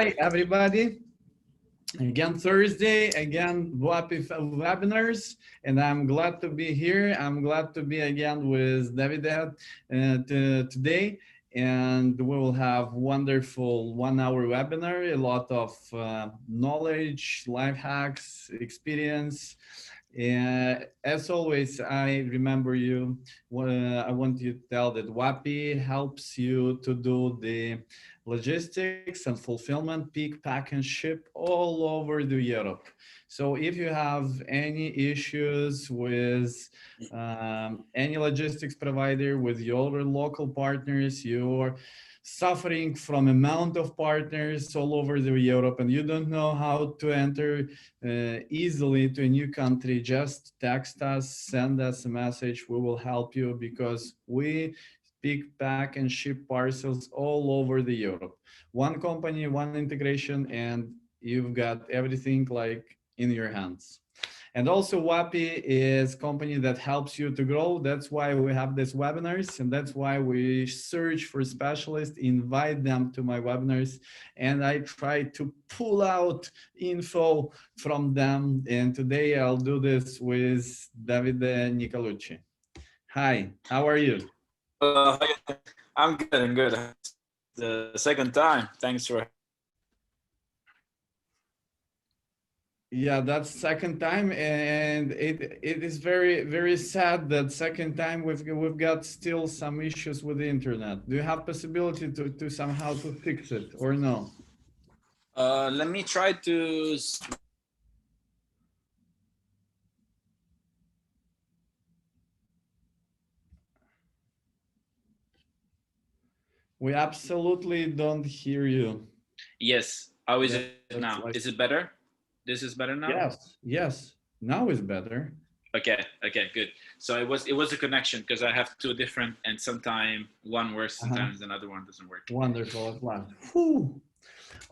everybody. Again, Thursday, again, WAPI webinars, and I'm glad to be here. I'm glad to be again with Davide today, and we will have wonderful 1-hour webinar, a lot of knowledge, life hacks, experience. As always, I remember you. I want you to tell that WAPI helps you to do the logistics and fulfillment, pick, pack, and ship all over the Europe. So if you have any issues with any logistics provider, with your local partners, you're suffering from amount of partners all over the Europe and you don't know how to enter easily to a new country, just text us, send us a message. We will help you because we pick, pack, and ship parcels all over the Europe. One company, one integration, and you've got everything like in your hands. And also WAPI is a company that helps you to grow. That's why we have these webinars, and that's why we search for specialists, invite them to my webinars, and I try to pull out info from them. And today I'll do this with Davide Nicolucci. Hi, how are you? I'm good. I'm good. The second time. Thanks for. Yeah, that's second time, and it is very sad that second time we've got still some issues with the internet. Do you have possibility to somehow to fix it or no? Let me try to. We absolutely don't hear you. Yes. How is it now? Is it better? This is better now? Yes. Now is better. Okay, good. So it was a connection because I have two different, and sometimes one works, sometimes another one doesn't work. Wonderful at last. Whew.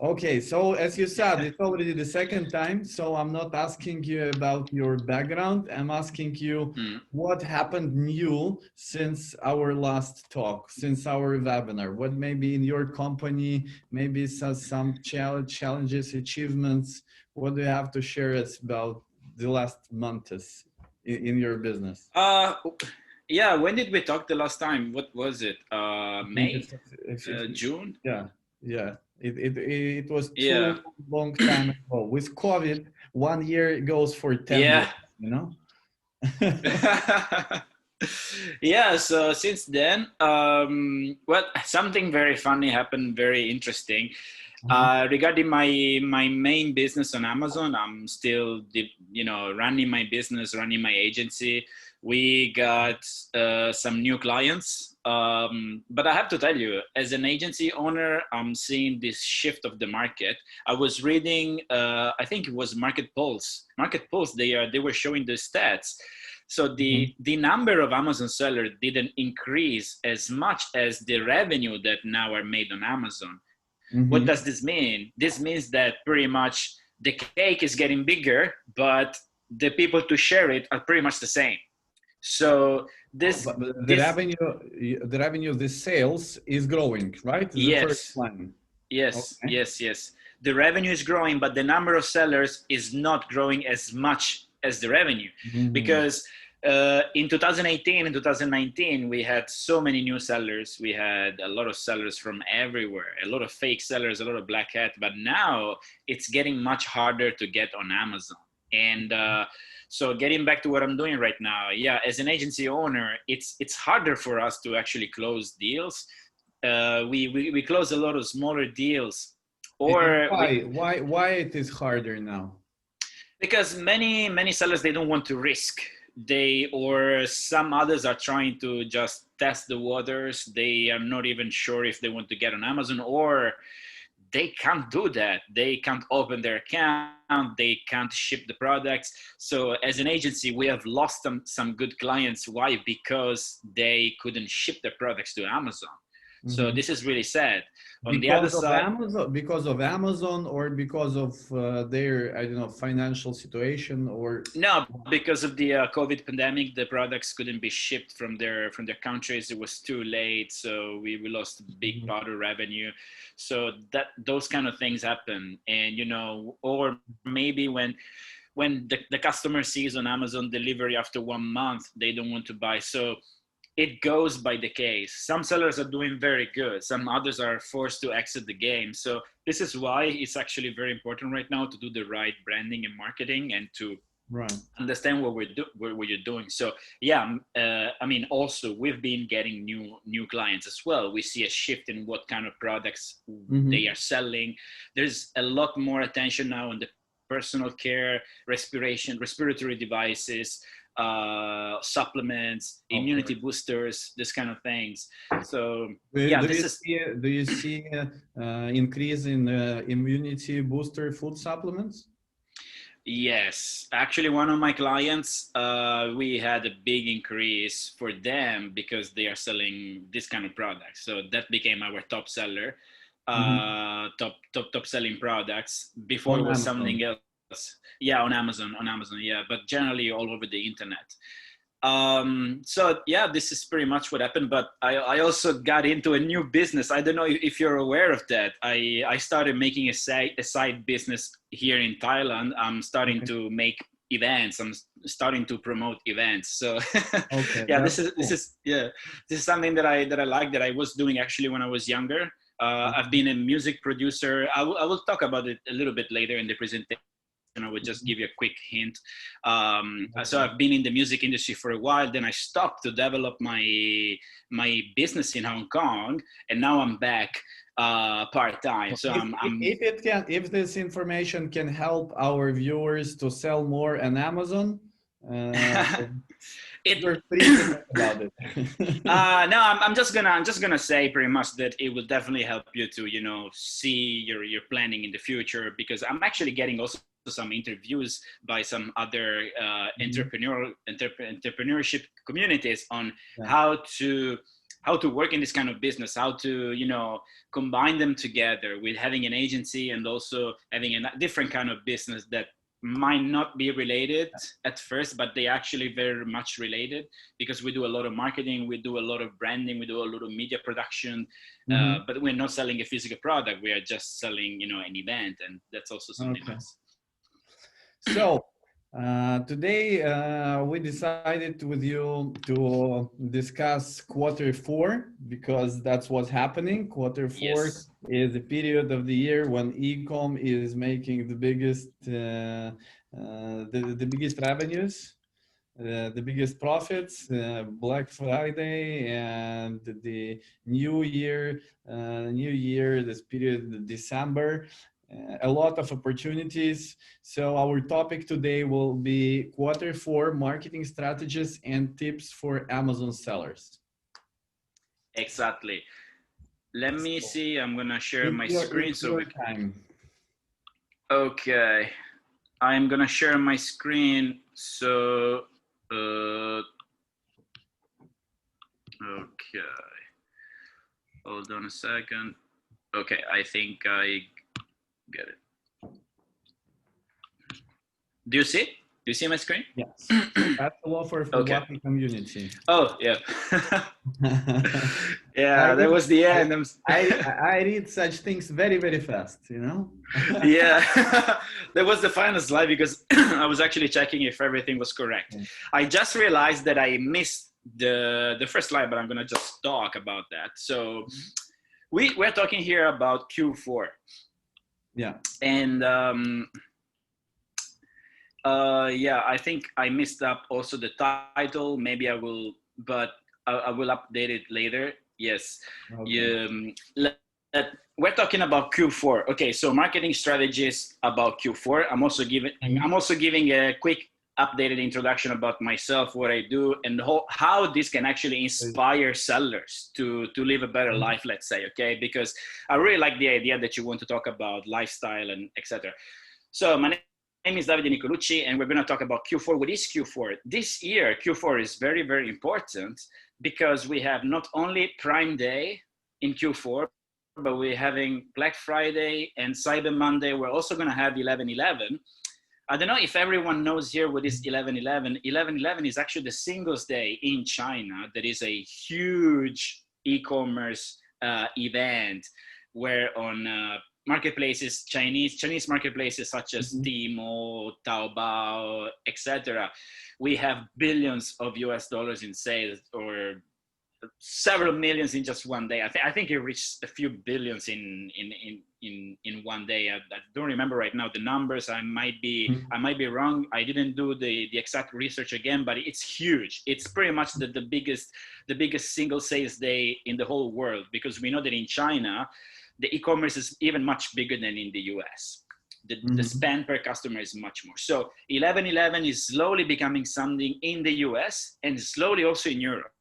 Okay, so as you said, it's already the second time, so I'm not asking you about your background. I'm asking you what happened new since our last talk, since our webinar. What maybe in your company, maybe some challenges, achievements. What do you have to share us about the last months in your business? Yeah, when did we talk the last time? What was it? May? June? Yeah. It was too long time ago. With COVID, 1 year goes for 10 years, you know? Yeah, so since then, well, something very funny happened, very interesting. Regarding my main business on Amazon, I'm still, running my business, running my agency. We got some new clients, but I have to tell you, as an agency owner, I'm seeing this shift of the market. I was reading, I think it was Market Pulse. They were showing the stats. So the number of Amazon sellers didn't increase as much as the revenue that now are made on Amazon. What does this mean? This means that pretty much the cake is getting bigger, but the people to share it are pretty much the same. So the revenue of the sales is growing, right? Yes. The first line. Yes, okay. Yes. The revenue is growing, but the number of sellers is not growing as much as the revenue, because in 2018 and 2019, we had so many new sellers. We had a lot of sellers from everywhere, a lot of fake sellers, a lot of black hat, but now it's getting much harder to get on Amazon. And so getting back to what I'm doing right now, as an agency owner, it's harder for us to actually close deals. We close a lot of smaller deals. Or why it is harder now? Because many sellers, they don't want to risk. Or some others are trying to just test the waters. They are not even sure if they want to get on Amazon, or they can't do that. They can't open their account. They can't ship the products. So as an agency, we have lost some good clients. Why? Because they couldn't ship their products to Amazon. So this is really sad. On the other Because of side, Amazon, or because of their, I don't know, financial situation, or no, because of the COVID pandemic, the products couldn't be shipped from their countries. It was too late, so we lost a big part of revenue. So that those kind of things happen, and or maybe when the customer sees on Amazon delivery after 1 month, they don't want to buy. So it goes by the case. Some sellers are doing very good. Some others are forced to exit the game. So this is why it's actually very important right now to do the right branding and marketing and to understand what what you're doing. So yeah, I mean, also we've been getting new clients as well. We see a shift in what kind of products they are selling. There's a lot more attention now on the personal care, respiratory devices, supplements, immunity boosters, this kind of things. So yeah, do you see increase in immunity booster food supplements? Yes, actually, one of my clients, we had a big increase for them because they are selling this kind of products. So that became our top seller, top selling products. Before it was something else. Yeah, on Amazon, yeah, but generally all over the internet. So yeah, this is pretty much what happened, but I also got into a new business. I don't know if you're aware of that. I started making a side business here in Thailand. I'm starting to make events. I'm starting to promote events. So yeah, this is something that I like, that I was doing actually when I was younger. I've been a music producer. I will talk about it a little bit later in the presentation. I would just give you a quick hint. So I've been in the music industry for a while. Then I stopped to develop my business in Hong Kong, and now I'm back part-time. So if this information can help our viewers to sell more on Amazon, you're free to talk about it. No, I'm just gonna say pretty much that it will definitely help you to see your planning in the future, because I'm actually getting also some interviews by some other entrepreneurship communities on how to work in this kind of business, how to combine them together with having an agency and also having a different kind of business that might not be related at first, but they actually very much related, because we do a lot of marketing, we do a lot of branding, we do a lot of media production, but we're not selling a physical product. We are just selling an event, and that's also something else. So today we decided with you to discuss Q4, because that's what's happening. Q4 is the period of the year when e-com is making the biggest revenues, the biggest profits. Black Friday and the New Year, this period, December. A lot of opportunities. So our topic today will be Q4 marketing strategies and tips for Amazon sellers. Exactly. Let me see. I'm gonna share my screen. Okay, I'm gonna share my screen. So okay, hold on a second. Okay, I think I get it. Do you see? Do you see my screen? Yes. That's the offer for WAPI community. Oh, yeah. Yeah, that was the end. I read such things very, very fast, Yeah, that was the final slide, because I was actually checking if everything was correct. I just realized that I missed the first slide, but I'm going to just talk about that. So we're talking here about Q4. Yeah. And yeah, I think I messed up also the title. Maybe I will, but I will update it later. Yes. Okay. We're talking about Q4. Okay, so marketing strategies about Q4. I'm also giving a quick updated introduction about myself, what I do, and how this can actually inspire sellers to live a better life, let's say, okay? Because I really like the idea that you want to talk about lifestyle and etc. So my name is Davide Nicolucci, and we're going to talk about Q4. What is Q4? This year, Q4 is very, very important, because we have not only Prime Day, in Q4, but we're having Black Friday and Cyber Monday. We're also going to have 11/11. I don't know if everyone knows here what is 11/11. 11/11 is actually the Singles Day in China. That is a huge e-commerce event where on marketplaces, Chinese marketplaces such as Tmall, Taobao, etc. We have billions of US dollars in sales, or several millions in just one day. I think it reached a few billions in one day. I don't remember right now the numbers. I might be wrong. I didn't do the exact research again, but it's huge. It's pretty much the biggest single sales day in the whole world, because we know that in China, the e-commerce is even much bigger than in the US. The spend per customer is much more. So 11/11 is slowly becoming something in the US and slowly also in Europe.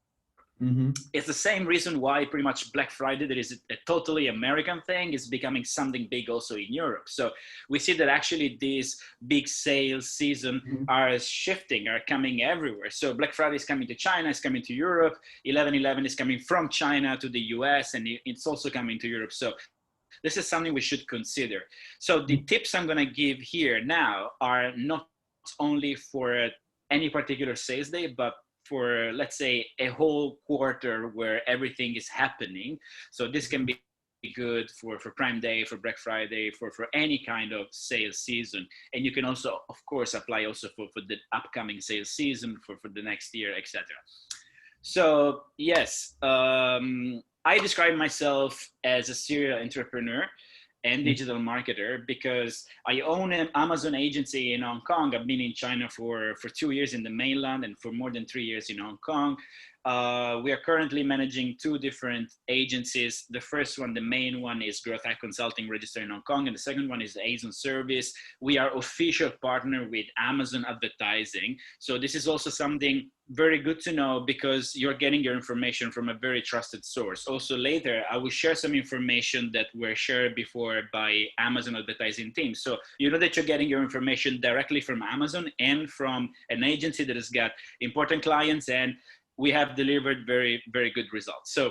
It's the same reason why pretty much Black Friday, that is a totally American thing, is becoming something big also in Europe. So we see that actually these big sales season are shifting, are coming everywhere. So Black Friday is coming to China, it's coming to Europe. 11/11 is coming from China to the US, and it's also coming to Europe. So this is something we should consider. So the tips I'm going to give here now are not only for any particular sales day, but for, let's say, a whole quarter where everything is happening. So this can be good for Prime Day, for Black Friday, for any kind of sales season. And you can also, of course, apply also for the upcoming sales season, for the next year, etc. So yes, I describe myself as a serial entrepreneur and digital marketer because I own an Amazon agency in Hong Kong. I've been in China for 2 years in the mainland and for more than 3 years in Hong Kong. We are currently managing 2 different agencies. The first one, the main one, is Growth Hack Consulting, registered in Hong Kong. And the second one is Amazon Service. We are official partner with Amazon Advertising. So this is also something very good to know because you're getting your information from a very trusted source. Also later, I will share some information that were shared before by Amazon Advertising team. So you know that you're getting your information directly from Amazon and from an agency that has got important clients, and we have delivered very, very good results. So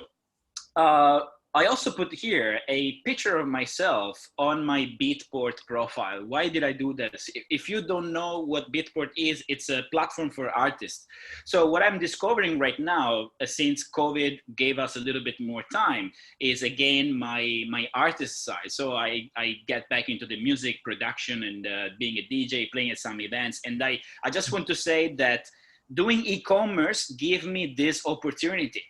I also put here a picture of myself on my Beatport profile. Why did I do this? If you don't know what Beatport is, it's a platform for artists. So what I'm discovering right now, since COVID gave us a little bit more time, is again my artist side. So I get back into the music production and being a DJ, playing at some events. And I just want to say that doing e-commerce gave me this opportunity.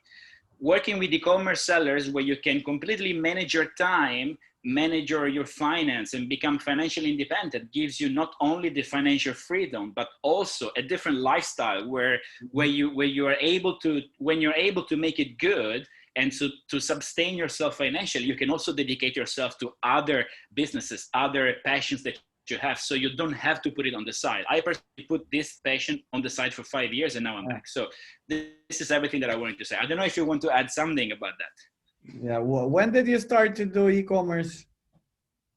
Working with e-commerce sellers where you can completely manage your time, manage your finance, and become financially independent gives you not only the financial freedom, but also a different lifestyle where you are able to, when you're able to make it good and to sustain yourself financially, you can also dedicate yourself to other businesses, other passions that you have, so you don't have to put it on the side. I personally put this passion on the side for 5 years and now I'm back. So this is everything that I wanted to say. I don't know if you want to add something about that. Yeah, well, when did you start to do e-commerce?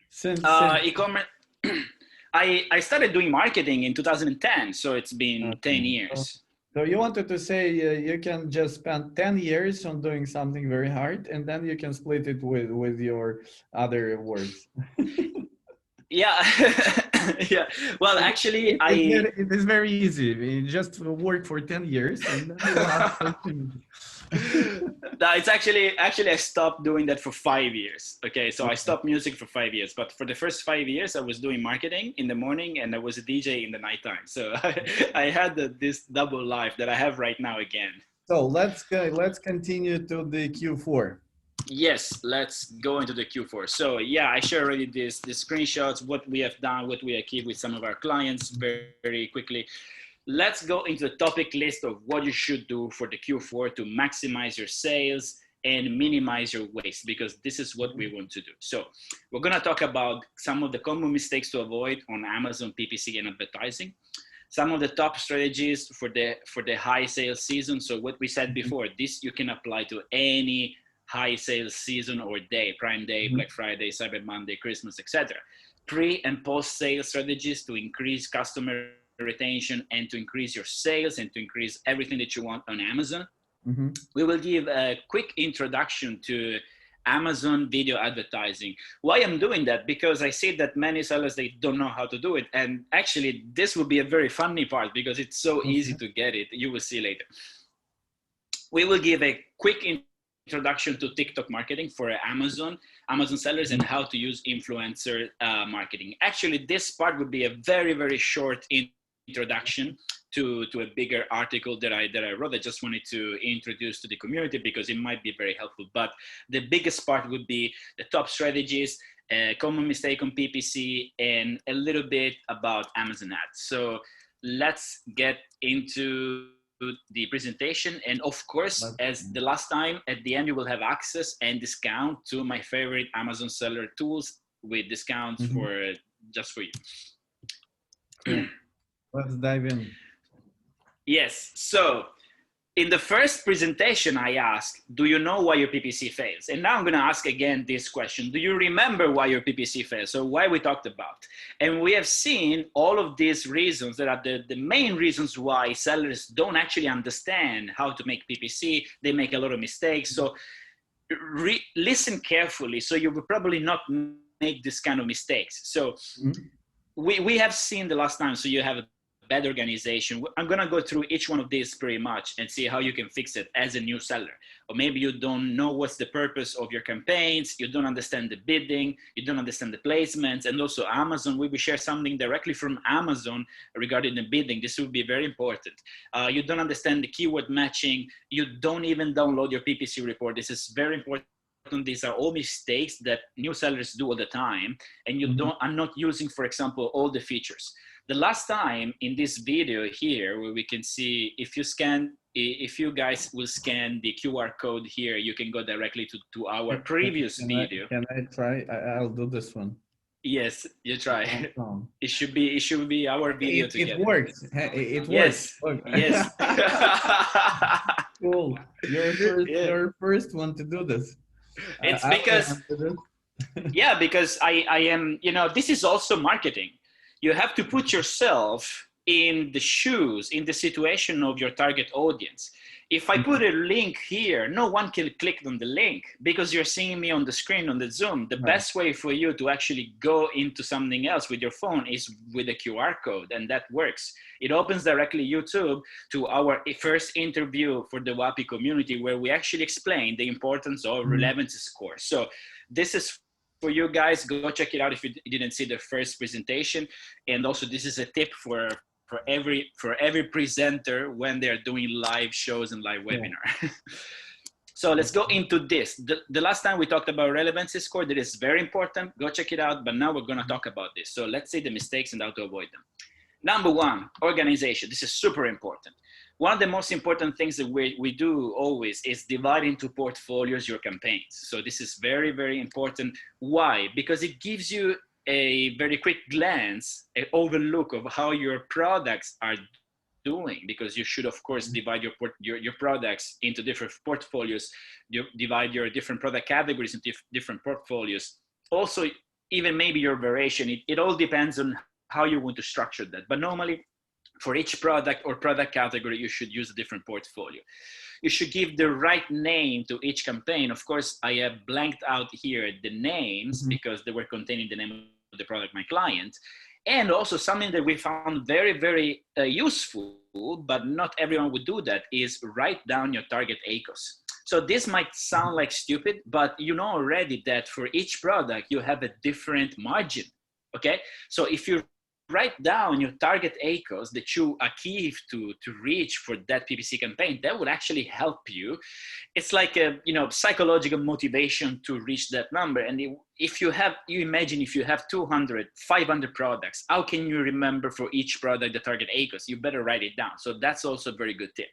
Since e-commerce, I started doing marketing in 2010, so it's been 10 years. So you wanted to say you can just spend 10 years on doing something very hard and then you can split it with your other works. Yeah. Yeah. Well, actually, it is very easy. You just work for 10 years and then you have No, it's actually I stopped doing that for 5 years. Okay, so I stopped music for 5 years, but for the first 5 years, I was doing marketing in the morning and I was a DJ in the nighttime. So I had this double life that I have right now again. So let's continue to the Q4. Yes, let's go into the Q4. So yeah, I share already the screenshots, what we have done, what we achieved with some of our clients very, very quickly. Let's go into the topic list of what you should do for the Q4 to maximize your sales and minimize your waste, because this is what we want to do. So we're going to talk about some of the common mistakes to avoid on Amazon PPC and advertising, some of the top strategies for the high sales season. So what we said before, this you can apply to any high sales season or day, Prime Day, Black Friday, Cyber Monday, Christmas, etc. Pre and post sales strategies to increase customer retention and to increase your sales and to increase everything that you want on Amazon. We will give a quick introduction to Amazon video advertising. Why I'm doing that? Because I see that many sellers, they don't know how to do it. And actually this will be a very funny part because it's so easy to get it. You will see later. We will give a quick introduction to TikTok marketing for Amazon sellers and how to use influencer marketing. Actually, this part would be a very, very short introduction to a bigger article that I wrote. I just wanted to introduce to the community because it might be very helpful. But the biggest part would be the top strategies, common mistake on PPC, and a little bit about Amazon ads. So let's get into the presentation. And of course, as the last time, at the end, you will have access and discount to my favorite Amazon seller tools with discounts for just for you. Yeah. Let's dive in. Yes. So in the first presentation, I asked, do you know why your PPC fails? And now I'm going to ask again this question. Do you remember why your PPC fails? So why we talked about? And we have seen all of these reasons that are the main reasons why sellers don't actually understand how to make PPC. They make a lot of mistakes. So listen carefully. So you will probably not make this kind of mistakes. So we have seen the last time. So you have a bad organization. I'm going to go through each one of these pretty much and see how you can fix it as a new seller. Or maybe you don't know what's the purpose of your campaigns. You don't understand the bidding. You don't understand the placements. And also Amazon, we will share something directly from Amazon regarding the bidding. This will be very important. You don't understand the keyword matching. You don't even download your PPC report. This is very important. These are all mistakes that new sellers do all the time. And you are not using, for example, all the features. The last time in this video here, where we can see if you guys will scan the QR code here, you can go directly to our previous video. Can I try? I'll do this one. Yes, you try. It should be our video together. It works. It yes. works. Yes. Cool. You're first one to do this. It's because yeah, because I am, this is also marketing. You have to put yourself in the shoes, in the situation of your target audience. If I put a link here, no one can click on the link because you're seeing me on the screen on the Zoom. The best way for you to actually go into something else with your phone is with a QR code, and that works. It opens directly YouTube to our first interview for the WAPI community, where we actually explain the importance of relevancy score. So this is for you guys. Go check it out if you didn't see the first presentation. And also this is a tip for every presenter when they're doing live shows and live webinar. So let's go into this. The last time we talked about relevancy score, that is very important. Go check it out. But now we're going to talk about this. So let's see the mistakes and how to avoid them. Number one, organization. This is super important. One of the most important things that we do always is divide into portfolios your campaigns. So this is very, very important. Why? Because it gives you a very quick glance, an overlook of how your products are doing, because you should, of course, divide your products into different portfolios. You divide your different product categories into different portfolios. Also, even maybe your variation, it all depends on how you want to structure that. But normally, for each product or product category, you should use a different portfolio. You should give the right name to each campaign. Of course, I have blanked out here the names because they were containing the name of the product, my client. And also something that we found very, very useful, but not everyone would do that, is write down your target ACOS. So this might sound like stupid, but you know already that for each product, you have a different margin, okay? So if you write down your target ACOS that you achieve to reach for that PPC campaign, that would actually help you. It's like a psychological motivation to reach that number. And if you imagine if you have 200, 500 products, how can you remember for each product the target ACOS? You better write it down. So that's also a very good tip.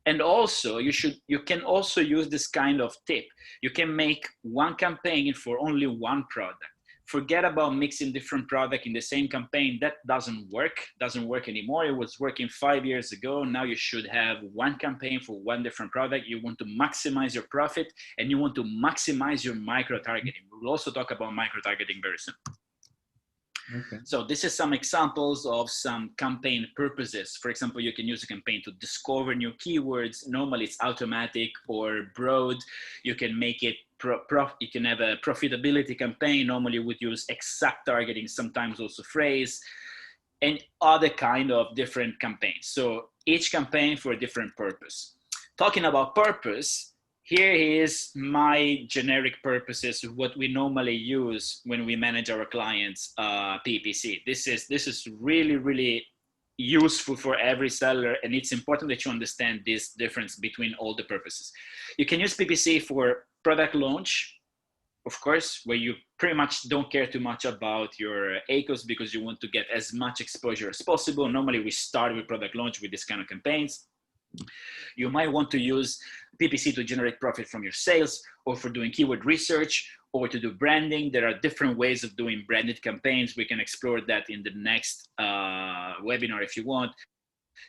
And also you can also use this kind of tip. You can make one campaign for only one product. Forget about mixing different products in the same campaign. That doesn't work anymore. It was working 5 years ago. Now you should have one campaign for one different product. You want to maximize your profit and you want to maximize your micro-targeting. We will also talk about micro-targeting very soon. Okay. So this is some examples of some campaign purposes. For example, you can use a campaign to discover new keywords. Normally it's automatic or broad. You can make it you can have a profitability campaign. Normally would use exact targeting, sometimes also phrase, and other kind of different campaigns. So each campaign for a different purpose. Talking about purpose, here is my generic purposes, what we normally use when we manage our clients' PPC. This is really, really useful for every seller, and it's important that you understand this difference between all the purposes. You can use PPC for product launch, of course, where you pretty much don't care too much about your ACOS because you want to get as much exposure as possible. Normally we start with product launch with this kind of campaigns. You might want to use PPC to generate profit from your sales, or for doing keyword research, or to do branding. There are different ways of doing branded campaigns. We can explore that in the next webinar if you want.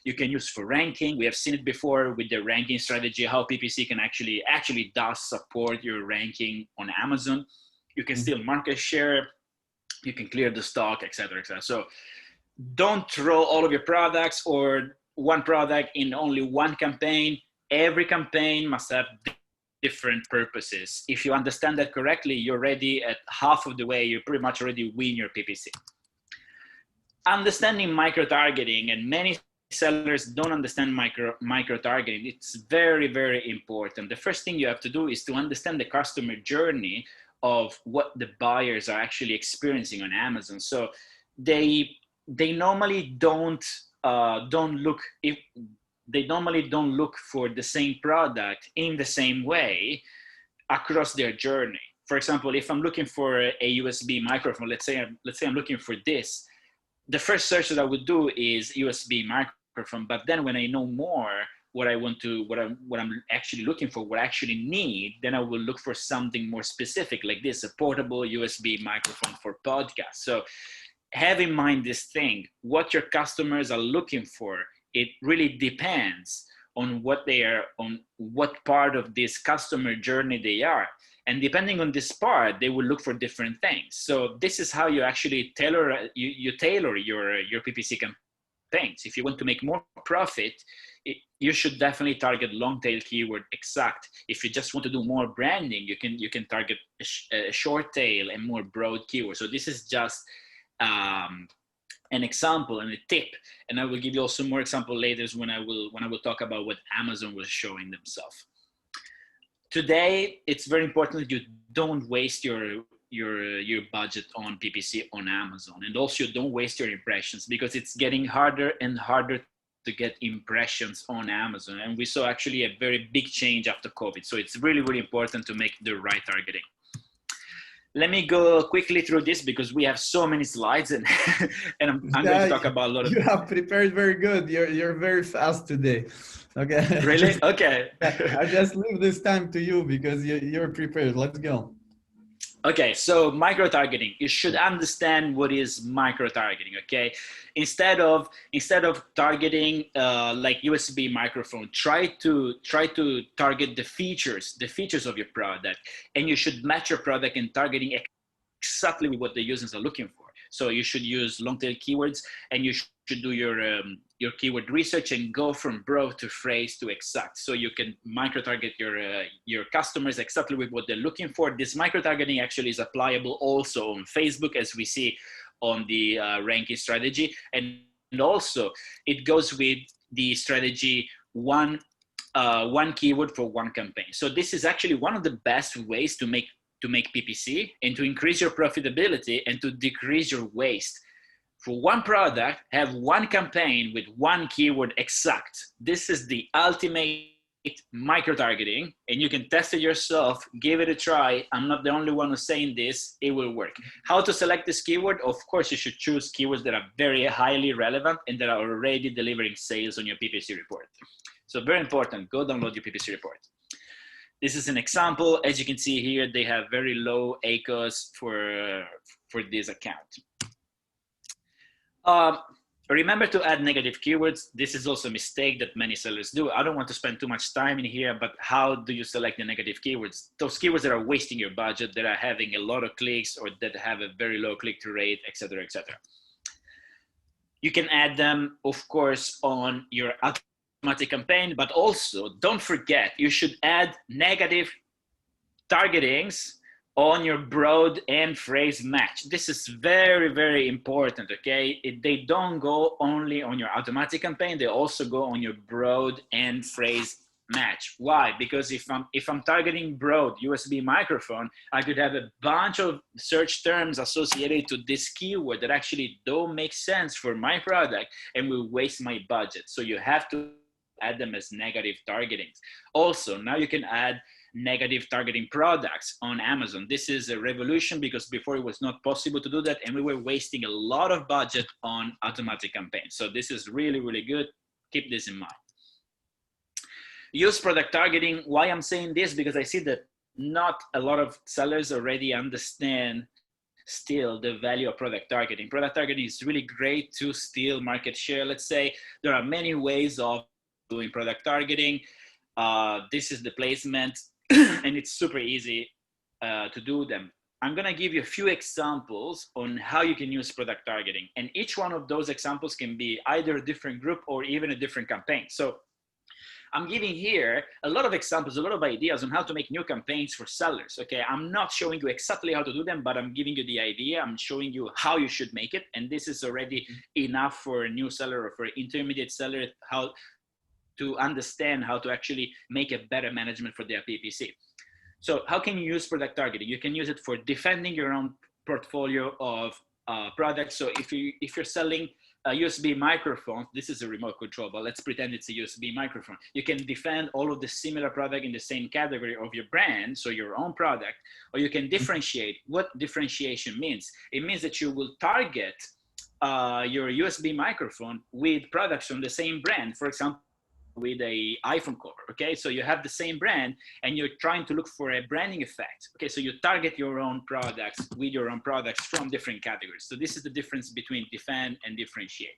You can use for ranking. We have seen it before with the ranking strategy, how PPC can actually does support your ranking on Amazon. You can steal market share. You can clear the stock, etc., etc. So don't throw all of your products or one product in only one campaign. Every campaign must have different purposes. If you understand that correctly, you're already at half of the way. You pretty much already win your PPC. Understanding micro-targeting, and many sellers don't understand micro-targeting. It's very, very important. The first thing you have to do is to understand the customer journey of what the buyers are actually experiencing on Amazon. So they normally don't look for the same product in the same way across their journey. For example, if I'm looking for a USB microphone, let's say I'm looking for this, the first search that I would do is USB microphone. But then when I know more what I'm actually looking for, what I actually need, then I will look for something more specific like this, a portable USB microphone for podcasts. So have in mind this thing, what your customers are looking for. It really depends on what part of this customer journey they are. And depending on this part, they will look for different things. So this is how you actually tailor your PPC campaigns. If you want to make more profit, you should definitely target long tail keyword exact. If you just want to do more branding, you can target a short tail and more broad keyword. So this is just an example and a tip, and I will give you also more example later when I will talk about what Amazon was showing themselves. Today, it's very important that you don't waste your budget on PPC on Amazon, and also don't waste your impressions, because it's getting harder and harder to get impressions on Amazon. And we saw actually a very big change after COVID. So it's really, really important to make the right targeting. Let me go quickly through this because we have so many slides, and I'm going to talk about a lot of. You have prepared very good. You're very fast today. Okay. Really? Okay. I just leave this time to you because you're prepared. Let's go. Okay, so micro-targeting. You should understand what is micro-targeting, okay? Instead of targeting like USB microphone, try to target the features of your product, and you should match your product in targeting exactly what the users are looking for. So you should use long tail keywords, and you should do your keyword research and go from broad to phrase to exact. So you can micro-target your customers exactly with what they're looking for. This micro-targeting actually is applicable also on Facebook, as we see on the ranking strategy. And also it goes with the strategy one keyword for one campaign. So this is actually one of the best ways to make PPC and to increase your profitability and to decrease your waste. For one product, have one campaign with one keyword exact. This is the ultimate micro-targeting, and you can test it yourself. Give it a try. I'm not the only one who's saying this. It will work. How to select this keyword? Of course, you should choose keywords that are very highly relevant and that are already delivering sales on your PPC report. So very important. Go download your PPC report. This is an example. As you can see here, they have very low ACOS for this account. Remember to add negative keywords. This is also a mistake that many sellers do. I don't want to spend too much time in here, but how do you select the negative keywords? Those keywords that are wasting your budget, that are having a lot of clicks, or that have a very low click-through rate, etc., etc. You can add them, of course, on your automatic campaign, but also don't forget, you should add negative targetings on your broad and phrase match. This is very, very important, okay? They don't go only on your automatic campaign, they also go on your broad and phrase match. Why? Because if I'm targeting broad USB microphone, I could have a bunch of search terms associated to this keyword that actually don't make sense for my product and will waste my budget. So you have to add them as negative targetings. Also, now you can add negative targeting products on Amazon. This is a revolution because before it was not possible to do that, and we were wasting a lot of budget on automatic campaigns. So this is really, really good. Keep this in mind. Use product targeting. Why I'm saying this? Because I see that not a lot of sellers already understand still the value of product targeting. Product targeting is really great to steal market share. Let's say there are many ways of doing product targeting. This is the placement and it's super easy to do them. I'm gonna give you a few examples on how you can use product targeting. And each one of those examples can be either a different group or even a different campaign. So I'm giving here a lot of examples, a lot of ideas on how to make new campaigns for sellers, okay? I'm not showing you exactly how to do them, but I'm giving you the idea. I'm showing you how you should make it. And this is already enough for a new seller or for an intermediate seller, how to understand how to actually make a better management for their PPC. So how can you use product targeting? You can use it for defending your own portfolio of products. So if you're selling a USB microphone, this is a remote control, but let's pretend it's a USB microphone. You can defend all of the similar product in the same category of your brand, so your own product, or you can differentiate. What differentiation means? It means that you will target your USB microphone with products from the same brand. For example, with a iPhone cover, okay? So you have the same brand and you're trying to look for a branding effect, okay? So you target your own products with your own products from different categories. So this is the difference between defend and differentiate.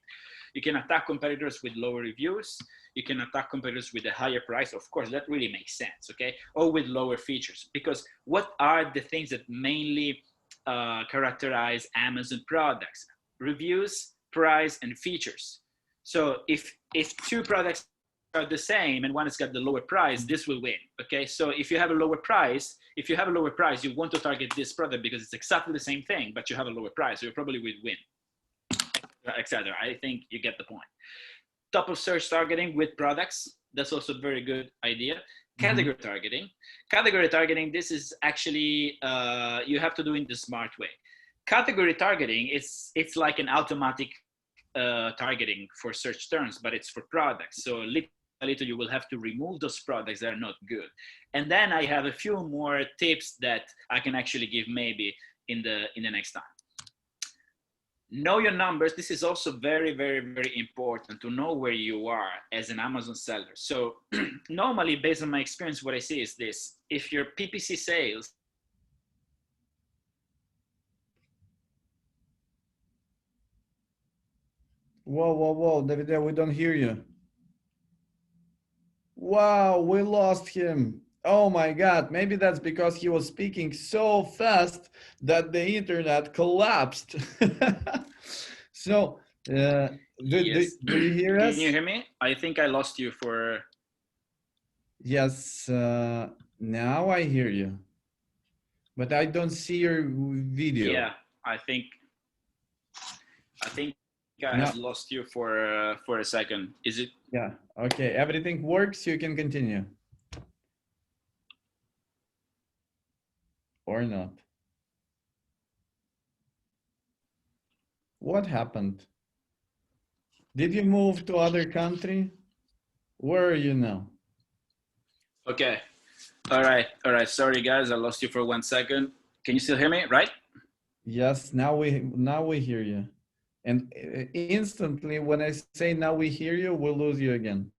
You can attack competitors with lower reviews. You can attack competitors with a higher price. Of course, that really makes sense, okay? Or with lower features, because what are the things that mainly characterize Amazon products? Reviews, price, and features. So if two products are the same and one has got the lower price, this will win, okay? So if you have a lower price, you want to target this product because it's exactly the same thing, but you have a lower price, so you probably will win, etc. I think you get the point. Top of search targeting with products, that's also a very good idea. Category targeting. Category targeting, this is actually, you have to do in the smart way. Category targeting, it's like an automatic targeting for search terms, but it's for products. So little you will have to remove those products that are not good. And then I have a few more tips that I can actually give maybe in the next time. Know your numbers. This is also very, very, very important to know where you are as an Amazon seller. So normally, based on my experience, what I see is this: if your PPC sales Whoa, Davide, we don't hear you. Wow, we lost him. Oh my God, maybe that's because he was speaking so fast that the internet collapsed. So, do you hear us? Can you hear me? I think I lost you for... Yes, now I hear you. But I don't see your video. Yeah, I think I have lost you for a second. Is it? Yeah, okay, everything works, you can continue. Or not. What happened? Did you move to other country? Where are you now? Okay. All right. Sorry guys, I lost you for 1 second. Can you still hear me, right? Yes, now we hear you. And instantly when I say now we hear you, we'll lose you again.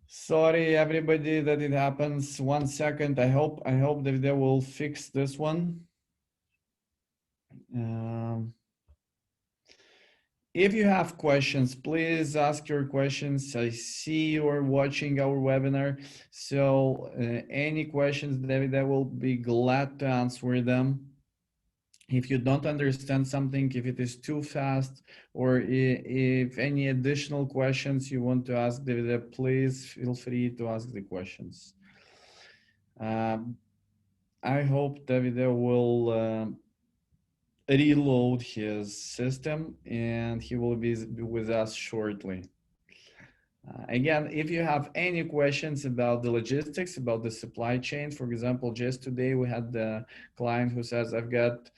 Sorry everybody that it happens. 1 second. I hope that they will fix this one. If you have questions, please ask your questions. I see you are watching our webinar. So any questions, David, I will be glad to answer them. If you don't understand something, if it is too fast, or if any additional questions you want to ask Davide, please feel free to ask the questions. I hope Davide will reload his system and he will be with us shortly. Again, if you have any questions about the logistics, about the supply chain, for example, just today we had the client who says, I've got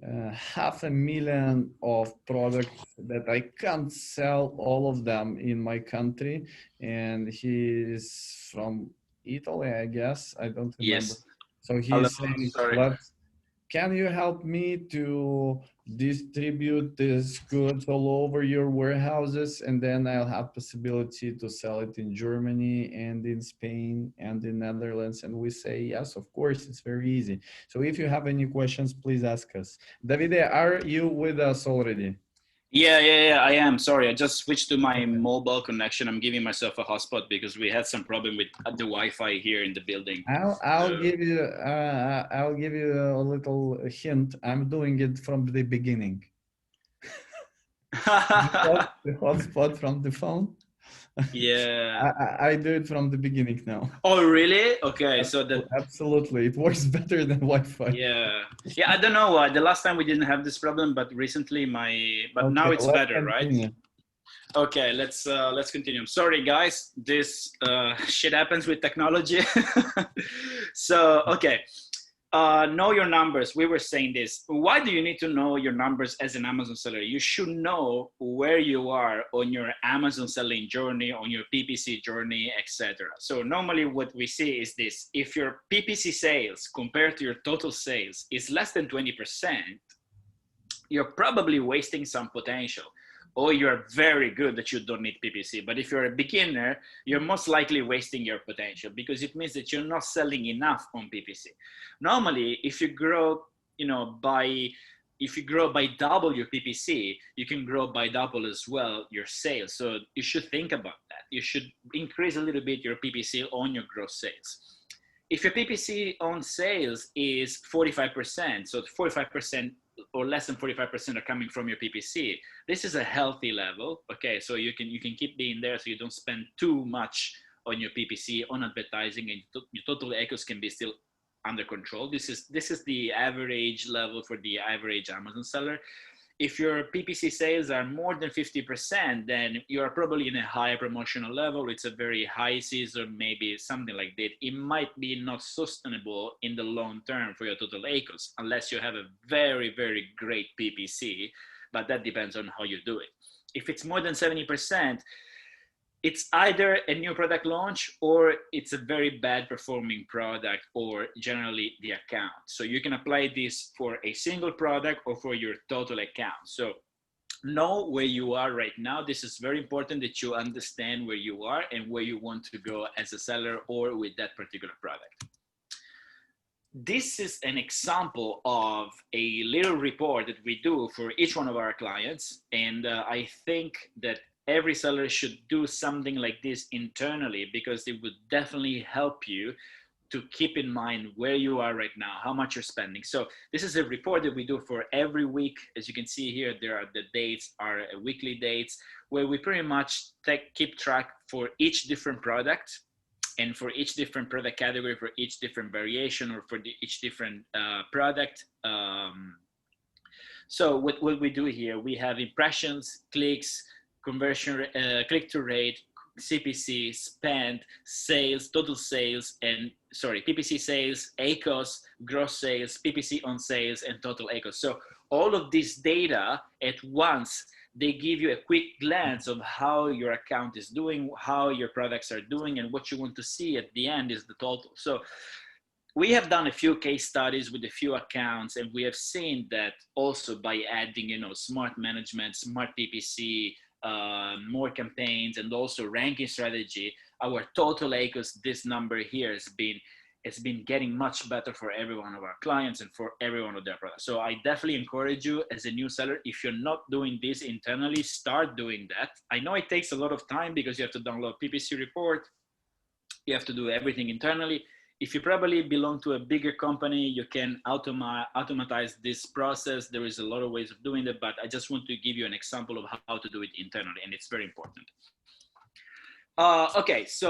500,000 of products that I can't sell all of them in my country. And he is from Italy, I guess. I don't remember. Yes. So Hello, he's saying, sorry. can you help me to distribute these goods all over your warehouses, and then I'll have possibility to sell it in Germany and in Spain and in Netherlands? And we say, yes, of course, it's very easy. So if you have any questions, please ask us. Davide, are you with us already? Yeah, I am. Sorry, I just switched to my Okay. mobile connection. I'm giving myself a hotspot because we had some problem with the Wi-Fi here in the building. I'll give you a little hint. I'm doing it from the beginning. The hotspot from the phone. Yeah. I do it from the beginning now. Oh, really? Okay, so that, Absolutely, it works better than Wi-Fi. yeah. Yeah, I don't know why. The last time we didn't have this problem, but recently but now Okay, it's let's better, right? continue. Okay, let's continue. I'm sorry, guys. This shit happens with technology. So, okay. Know your numbers. We were saying this. Why do you need to know your numbers as an Amazon seller? You should know where you are on your Amazon selling journey, on your PPC journey, etc. So normally what we see is this. If your PPC sales compared to your total sales is less than 20%, you're probably wasting some potential, or you're very good that you don't need PPC. But if you're a beginner, you're most likely wasting your potential because it means that you're not selling enough on PPC. Normally, if you grow, if you grow by double your PPC, you can grow by double as well your sales. So you should think about that. You should increase a little bit your PPC on your gross sales. If your PPC on sales is 45%, so 45% or less than 45% are coming from your PPC, this is a healthy level. Okay, so you can keep being there, so you don't spend too much on your PPC on advertising, and your total ecos can be still under control. This is the average level for the average Amazon seller. If your PPC sales are more than 50%, then you're probably in a higher promotional level. It's a very high season, maybe something like that. It might be not sustainable in the long term for your total ACOS, unless you have a very, very great PPC, but that depends on how you do it. If it's more than 70%, it's either a new product launch or it's a very bad performing product, or generally the account. So you can apply this for a single product or for your total account. So know where you are right now. This is very important that you understand where you are and where you want to go as a seller or with that particular product. This is an example of a little report that we do for each one of our clients. And I think that every seller should do something like this internally, because it would definitely help you to keep in mind where you are right now, how much you're spending. So this is a report that we do for every week. As you can see here, there are the dates are weekly dates where we pretty much keep track for each different product and for each different product category, for each different variation, or for each different product. So what we do here, we have impressions, clicks, conversion, click-through rate, CPC, spend, sales, total sales, and PPC sales, ACOS, gross sales, PPC on sales, and total ACOS. So all of this data at once, they give you a quick glance of how your account is doing, how your products are doing, and what you want to see at the end is the total. So we have done a few case studies with a few accounts, and we have seen that also by adding, smart management, smart PPC, more campaigns, and also ranking strategy, our total ACOS, this number here has been getting much better for every one of our clients and for every one of their products. So I definitely encourage you as a new seller, if you're not doing this internally, start doing that. I know it takes a lot of time because you have to download PPC report, you have to do everything internally. if you probably belong to a bigger company, you can automatize this process. There is a lot of ways of doing it, but I just want to give you an example of how to do it internally, and it's very important. Okay, so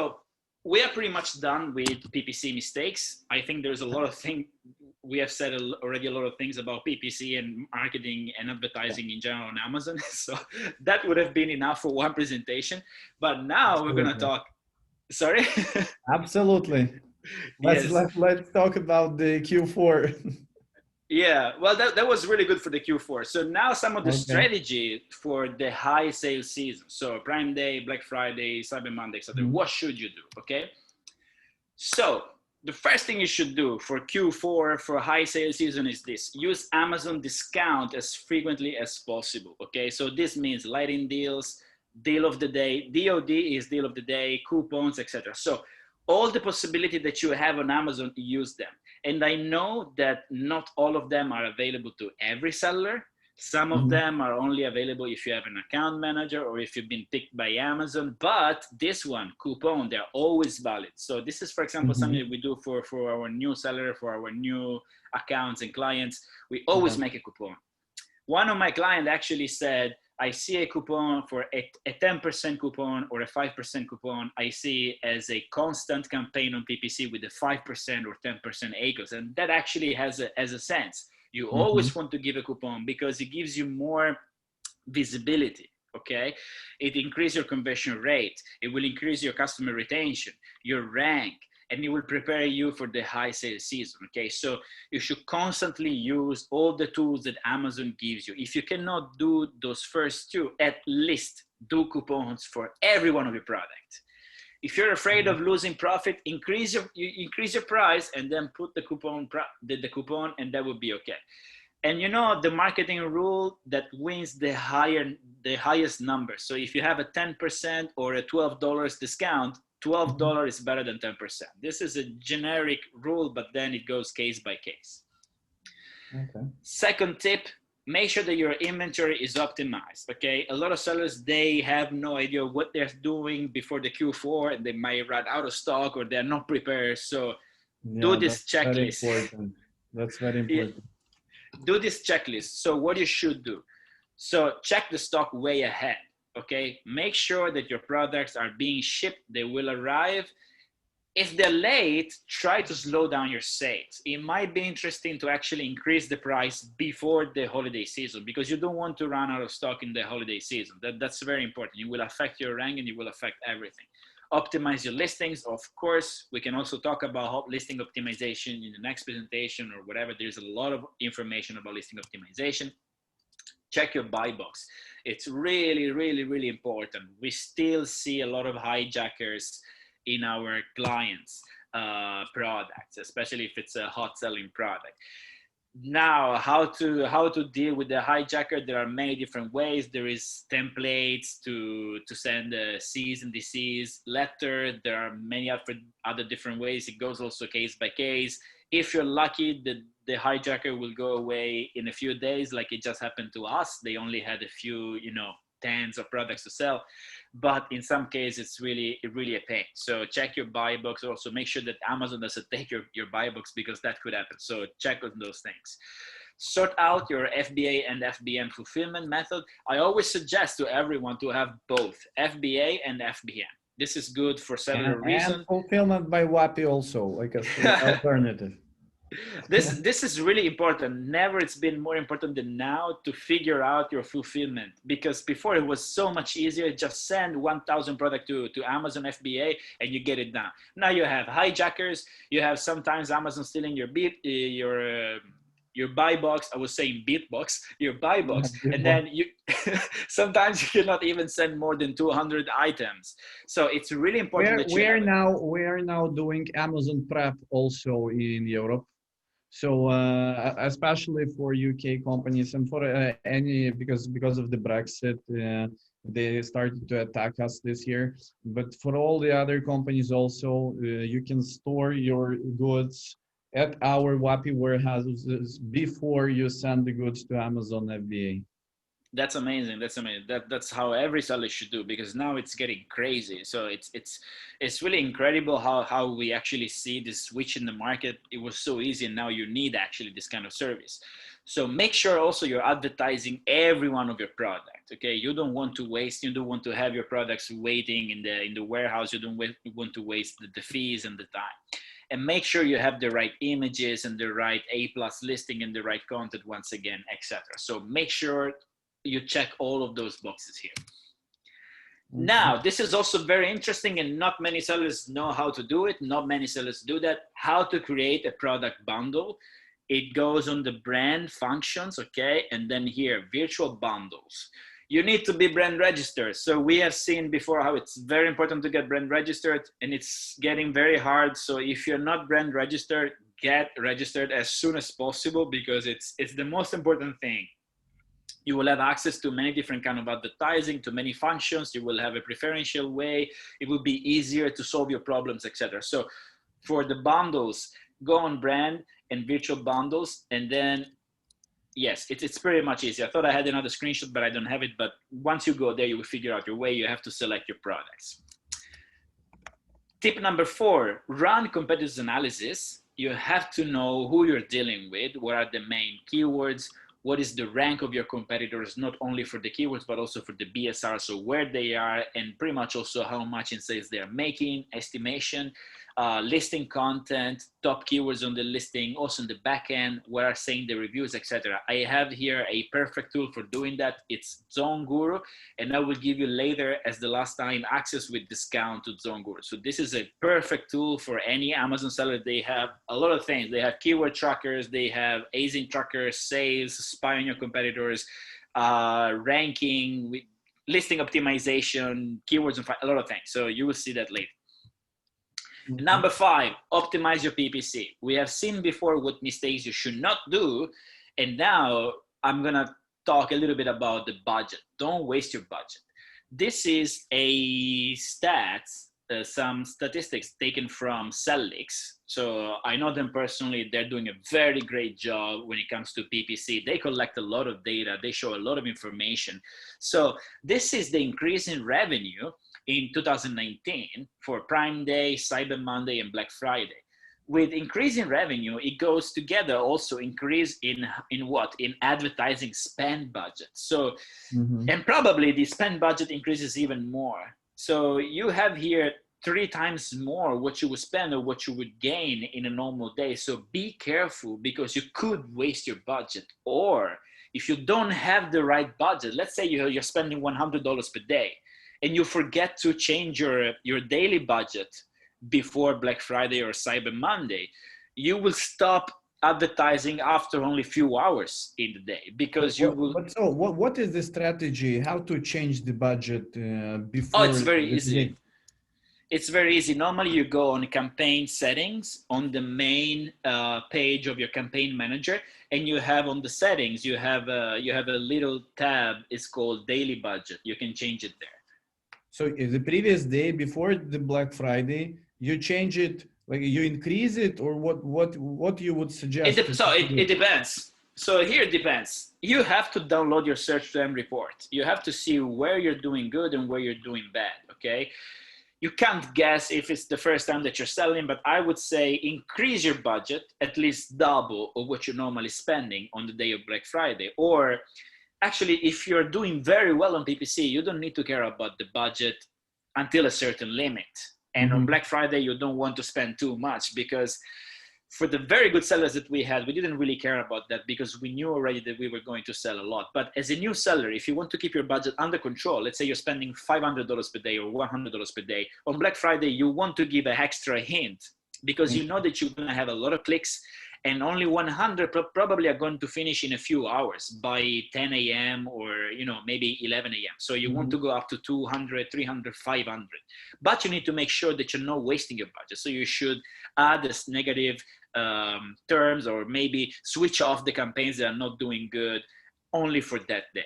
we are pretty much done with PPC mistakes. I think there's a lot of things, we have said already a lot of things about PPC and marketing and advertising in general on Amazon. So that would have been enough for one presentation. But now we're going to talk, sorry? Absolutely. Let's talk about the Q4. Yeah, well, that was really good for the Q4. So now some of the strategy for the high sales season. So Prime Day, Black Friday, Cyber Monday, etc. What should you do? Okay. So the first thing you should do for Q4 for high sales season is this: use Amazon discount as frequently as possible. Okay. So this means lighting deals, deal of the day, DOD is deal of the day, coupons, etc. So all the possibility that you have on Amazon, use them. And I know that not all of them are available to every seller. Some of them are only available if you have an account manager or if you've been picked by Amazon. But this one, coupon, they're always valid. So this is, for example, something we do for our new seller, for our new accounts and clients. We always make a coupon. One of my clients actually said, I see a coupon for a 10% coupon or a 5% coupon. I see as a constant campaign on PPC with a 5% or 10% ACOS. And that actually has a sense. You always want to give a coupon because it gives you more visibility. Okay. It increases your conversion rate. It will increase your customer retention, your rank, and it will prepare you for the high sales season. Okay, so you should constantly use all the tools that Amazon gives you. If you cannot do those first two, at least do coupons for every one of your products. If you're afraid of losing profit, increase your price and then put the coupon, and that will be okay. And you know the marketing rule that wins the highest number. So if you have a 10% or a $12 discount, $12 is better than 10%. This is a generic rule, but then it goes case by case. Okay. Second tip, make sure that your inventory is optimized. Okay. A lot of sellers, they have no idea what they're doing before the Q4 and they might run out of stock or they're not prepared. So do this checklist. That's very important. Do this checklist. So what you should do. So check the stock way ahead. Okay, make sure that your products are being shipped, they will arrive. If they're late, try to slow down your sales. It might be interesting to actually increase the price before the holiday season because you don't want to run out of stock in the holiday season. That's very important. It will affect your rank and it will affect everything. Optimize your listings. Of course, we can also talk about listing optimization in the next presentation or whatever. There's a lot of information about listing optimization. Check your buy box. It's really, really, really important. We still see a lot of hijackers in our clients' products, especially if it's a hot selling product. Now, how to deal with the hijacker? There are many different ways. There is templates to send a cease and desist letter. There are many other different ways. It goes also case by case. If you're lucky, the hijacker will go away in a few days, like it just happened to us. They only had a few, tens of products to sell, but in some cases it's really a pain. So check your buy box. Also make sure that Amazon doesn't take your buy box because that could happen. So check on those things. Sort out your FBA and FBM fulfillment method. I always suggest to everyone to have both FBA and FBM. This is good for several reasons. And fulfillment by WAPI also, like an alternative. This is really important. Never it's been more important than now to figure out your fulfillment, because before it was so much easier. Just send 1,000 product to Amazon FBA and you get it done. Now you have hijackers. You have sometimes Amazon stealing your buy box. I was saying beat box, your buy box, and then you sometimes you cannot even send more than 200 items. So it's really important. We are now doing Amazon Prep also in Europe. So especially for UK companies and for because of the Brexit, they started to attack us this year. But for all the other companies also, you can store your goods at our WAPI warehouses before you send the goods to Amazon FBA. That's amazing. That's amazing. That's how every seller should do, because now it's getting crazy. So it's really incredible how we actually see this switch in the market. It was so easy, and now you need actually this kind of service. So make sure also you're advertising every one of your product. Okay, you don't want to waste. You don't want to have your products waiting in the warehouse. You don't want to waste the fees and the time. And make sure you have the right images and the right A+ listing and the right content once again, etc. So make sure you check all of those boxes here. Now, this is also very interesting, and not many sellers know how to do it. Not many sellers do that. How to create a product bundle. It goes on the brand functions, okay? And then here, virtual bundles. You need to be brand registered. So we have seen before how it's very important to get brand registered, and it's getting very hard. So if you're not brand registered, get registered as soon as possible, because it's the most important thing. You will have access to many different kind of advertising, to many functions. You will have a preferential way. It will be easier to solve your problems, etc. So for the bundles, go on brand and virtual bundles, and then yes, it's pretty much easy. I thought I had another screenshot, but I don't have it. But once you go there, you will figure out your way. You have to select your products. Tip number 4, run competitors analysis. You have to know who you're dealing with, what are the main keywords, what is the rank of your competitors, not only for the keywords, but also for the BSR, so where they are, and pretty much also how much in sales they are making, estimation, listing content, top keywords on the listing, also in the back end, where are saying the reviews, etc. I have here a perfect tool for doing that. It's Zone Guru, and I will give you later, as the last time, access with discount to Zone Guru. So this is a perfect tool for any Amazon seller. They have a lot of things. They have keyword trackers, they have ASIN trackers, sales, spy on your competitors, ranking, listing optimization, keywords, and a lot of things. So you will see that later. Number 5, optimize your PPC. We have seen before what mistakes you should not do. And now I'm going to talk a little bit about the budget. Don't waste your budget. This is a stats, some statistics taken from Sellix. So I know them personally. They're doing a very great job when it comes to PPC. They collect a lot of data. They show a lot of information. So this is the increase in revenue in 2019 for Prime Day, Cyber Monday, and Black Friday. With increasing revenue, it goes together also increase in what? In advertising spend budget. So, and probably the spend budget increases even more. So you have here 3 times more what you would spend or what you would gain in a normal day. So be careful, because you could waste your budget. Or if you don't have the right budget, let's say you're spending $100 per day, and you forget to change your daily budget before Black Friday or Cyber Monday, you will stop advertising after only a few hours in the day, because you will. So what is the strategy? How to change the budget before? Oh, it's very easy. It's very easy. Normally you go on campaign settings on the main page of your campaign manager, and you have on the settings, you have a little tab. It's called daily budget. You can change it there. So the previous day before the Black Friday, you change it, like you increase it, or what you would suggest? It depends. So here it depends. You have to download your search term report. You have to see where you're doing good and where you're doing bad, okay? You can't guess if it's the first time that you're selling, but I would say increase your budget at least double of what you're normally spending on the day of Black Friday. Or actually, if you're doing very well on PPC, you don't need to care about the budget until a certain limit. And on Black Friday, you don't want to spend too much, because for the very good sellers that we had, we didn't really care about that, because we knew already that we were going to sell a lot. But as a new seller, if you want to keep your budget under control, let's say you're spending $500 per day or $100 per day, on Black Friday, you want to give an extra hint, because you know that you're going to have a lot of clicks, and only 100 probably are going to finish in a few hours by 10 a.m. or maybe 11 a.m. So you want to go up to 200, 300, 500. But you need to make sure that you're not wasting your budget. So you should add this negative terms, or maybe switch off the campaigns that are not doing good only for that day.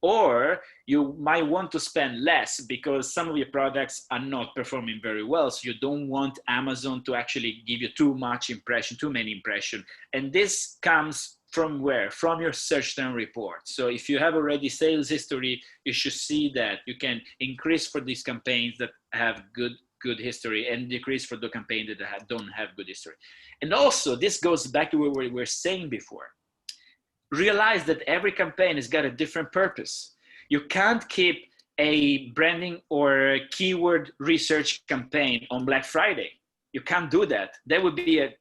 Or you might want to spend less because some of your products are not performing very well. So you don't want Amazon to actually give you too many impressions. And this comes from where? From your search term report. So if you have already sales history, you should see that you can increase for these campaigns that have good history and decrease for the campaigns that don't have good history. And also, this goes back to what we were saying before. Realize that every campaign has got a different purpose. You can't keep a branding or keyword research campaign on Black Friday. You can't do that. That would be an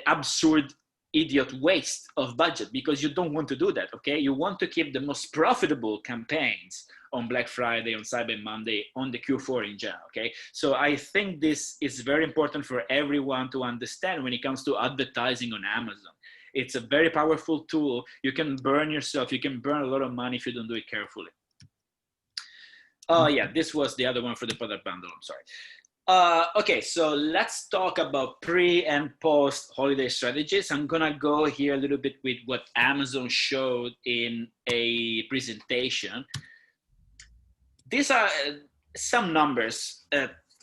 absurd, idiot waste of budget, because you don't want to do that, okay? You want to keep the most profitable campaigns on Black Friday, on Cyber Monday, on the Q4 in general, okay? So I think this is very important for everyone to understand when it comes to advertising on Amazon. It's a very powerful tool. You can burn yourself. You can burn a lot of money if you don't do it carefully. Oh yeah, this was the other one for the product bundle, I'm sorry. Okay, so let's talk about pre and post holiday strategies. I'm gonna go here a little bit with what Amazon showed in a presentation. These are some numbers.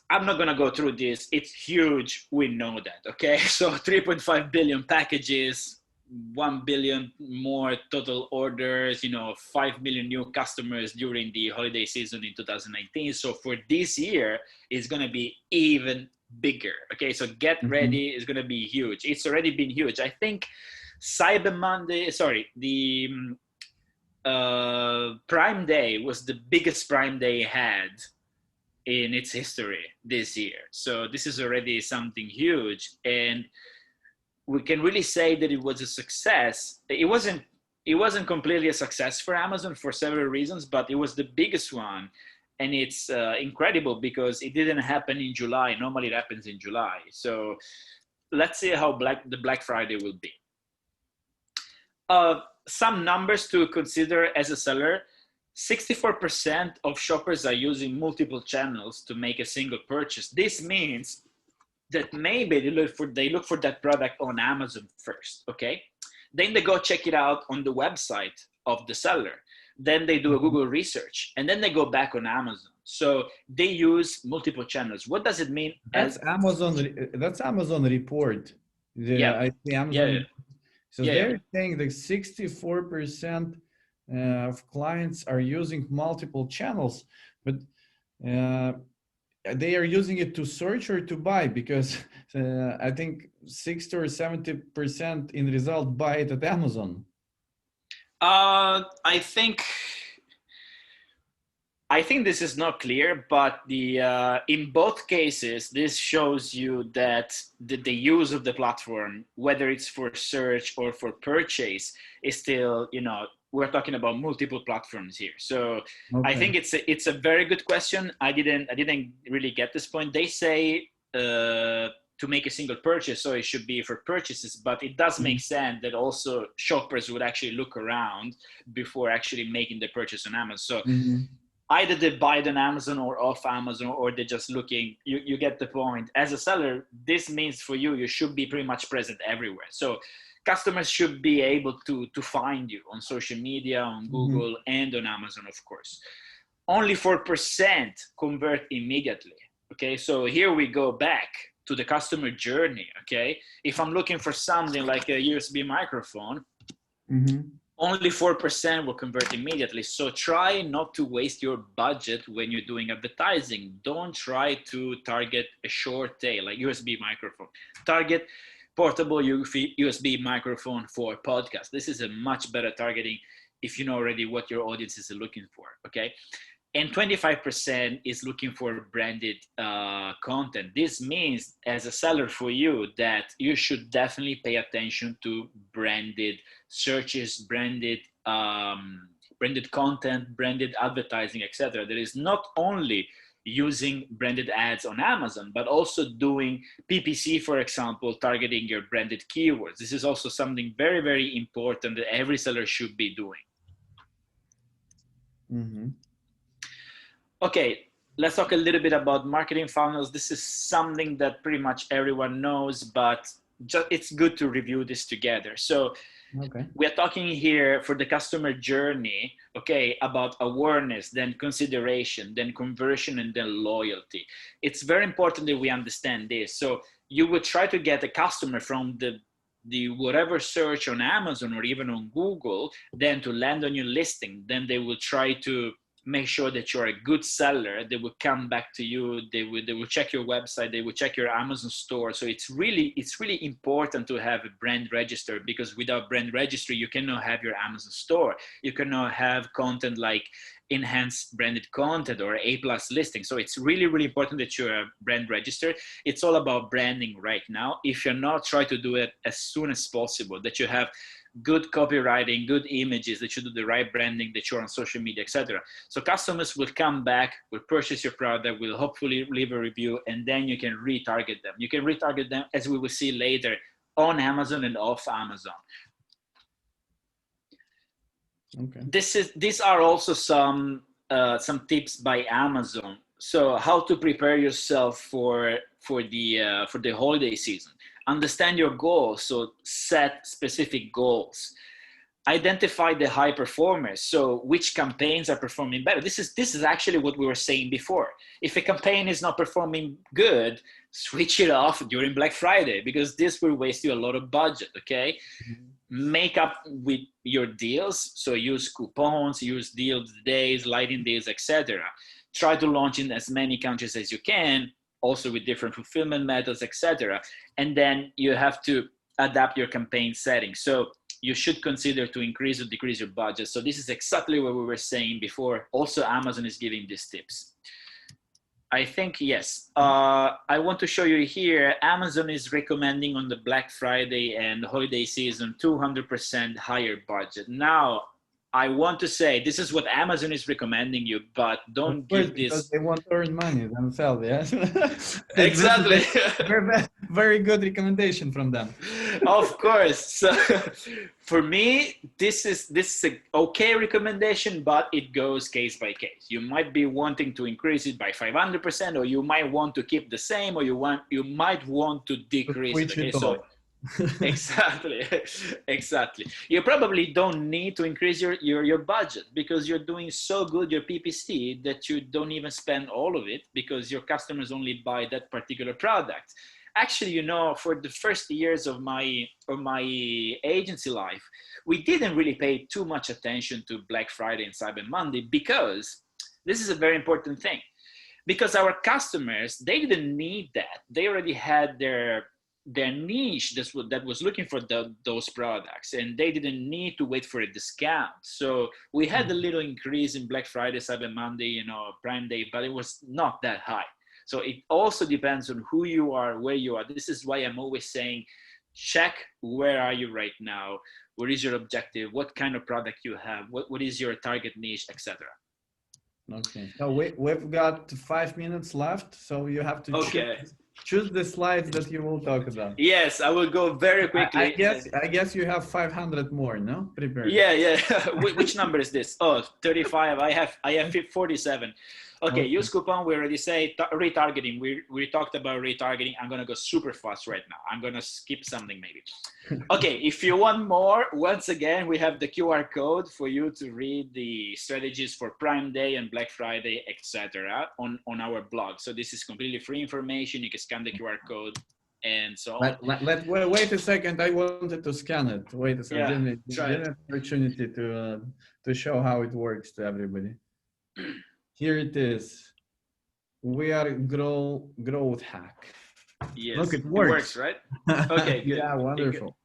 I'm not gonna go through this. It's huge, we know that, okay? So 3.5 billion packages, 1 billion more total orders, 5 million new customers during the holiday season in 2019. So for this year, it's going to be even bigger. Okay, so get ready. It's going to be huge. It's already been huge. I think Cyber Monday, the Prime Day was the biggest Prime Day had in its history this year. So this is already something huge. And we can really say that it was a success. It wasn't completely a success for Amazon for several reasons, but it was the biggest one. And it's incredible because it didn't happen in July. Normally it happens in July. So let's see how the Black Friday will be. Some numbers to consider as a seller. 64% of shoppers are using multiple channels to make a single purchase. This means that maybe they look for that product on Amazon first, okay? Then they go check it out on the website of the seller. Then they do a Google research, and then they go back on Amazon. So they use multiple channels. What does it mean? That's Amazon report. I see Amazon. So they're saying that 64% of clients are using multiple channels, but they are using it to search or to buy, because I think 60 or 70% in result buy it at Amazon. I think this is not clear, but in both cases, this shows you that the use of the platform, whether it's for search or for purchase, is still, we're talking about multiple platforms here. So okay. I think it's a very good question. I didn't really get this point. They say to make a single purchase, so it should be for purchases, but it does make sense that also shoppers would actually look around before actually making the purchase on Amazon. So either they buy it on Amazon or off Amazon, or they're just looking. You get the point. As a seller, this means for you should be pretty much present everywhere. So customers should be able to find you on social media, on Google, and on Amazon, of course. Only 4% convert immediately. Okay, so here we go back to the customer journey. Okay, if I'm looking for something like a USB microphone, only 4% will convert immediately. So try not to waste your budget when you're doing advertising. Don't try to target a short tail like USB microphone. Target portable USB microphone for podcast. This is a much better targeting if you know already what your audience is looking for, okay? And 25% is looking for branded content. This means, as a seller for you, that you should definitely pay attention to branded searches, branded content, branded advertising, etc. There is not only using branded ads on Amazon, but also doing PPC, for example, targeting your branded keywords. This is also something very, very important that every seller should be doing. Okay, let's talk a little bit about marketing funnels. This is something that pretty much everyone knows, but it's good to review this together. So we're talking here for the customer journey, okay, about awareness, then consideration, then conversion, and then loyalty. It's very important that we understand this. So you would try to get a customer from the the whatever search on Amazon or even on Google, then to land on your listing, then they will try to make sure that you're a good seller. They will come back to you. They will check your website. They will check your Amazon store. So it's really important to have a brand register, because without brand registry, you cannot have your Amazon store. You cannot have content like enhanced branded content or A+ listing. So it's really important that you're a brand registered. It's all about branding right now. If you're not, try to do it as soon as possible, that you have good copywriting, good images, that you do the right branding, that you're on social media, etc. So customers will come back, will purchase your product, will hopefully leave a review, and then you can retarget them. You can retarget them, as we will see later, on Amazon and off Amazon. Okay. These are also some tips by Amazon. So how to prepare yourself for the holiday season. Understand your goals, so set specific goals. Identify the high performers, so which campaigns are performing better. This is actually what we were saying before. If a campaign is not performing good, switch it off during Black Friday, because this will waste you a lot of budget, okay? Mm-hmm. Make up with your deals, so use coupons, use deal days, lighting deals, etc. Try to launch in as many countries as you can, also with different fulfillment methods, etc. And then you have to adapt your campaign settings. So you should consider to increase or decrease your budget. So this is exactly what we were saying before. Also, Amazon is giving these tips. I think, yes. I want to show you here, Amazon is recommending on the Black Friday and holiday season 200% higher budget. Now, I want to say this is what Amazon is recommending you, but don't give this. Because they want to earn money themselves, yes? Exactly. Very good recommendation from them. Of course. So for me, this is an okay recommendation, but it goes case by case. You might be wanting to increase it by 500%, or you might want to keep the same, or you might want to decrease it. Okay, so exactly. You probably don't need to increase your budget, because you're doing so good your PPC that you don't even spend all of it, because your customers only buy that particular product. Actually, you know, for the first years of my agency life, we didn't really pay too much attention to Black Friday and Cyber Monday, because this is a very important thing. Because our customers, they didn't need that. They already had their niche that was looking for those products, and they didn't need to wait for a discount. So we had a little increase in Black Friday, Cyber Monday, you know, Prime Day, but it was not that high. So it also depends on who you are, where you are. This is why I'm always saying, check where are you right now, what is your objective, what kind of product you have, what is your target niche, etc. Okay, so we've got 5 minutes left, so you have to choose the slides that you will talk about. Yes, I will go very quickly. I guess you have 500 more, no? Prepared. Yeah. Which number is this? Oh, 35. I have 47. Okay, use coupon. We already say retargeting. We talked about retargeting. I'm gonna go super fast right now. I'm gonna skip something maybe. Okay, if you want more, once again, we have the QR code for you to read the strategies for Prime Day and Black Friday, etc. on our blog. So this is completely free information. You can scan the QR code and so on. Wait a second. I wanted to scan it. Wait a second. Yeah, Give an opportunity to show how it works to everybody. Here it is. We are growth hack. Yes, look, it works, right? Okay, good. Yeah, wonderful.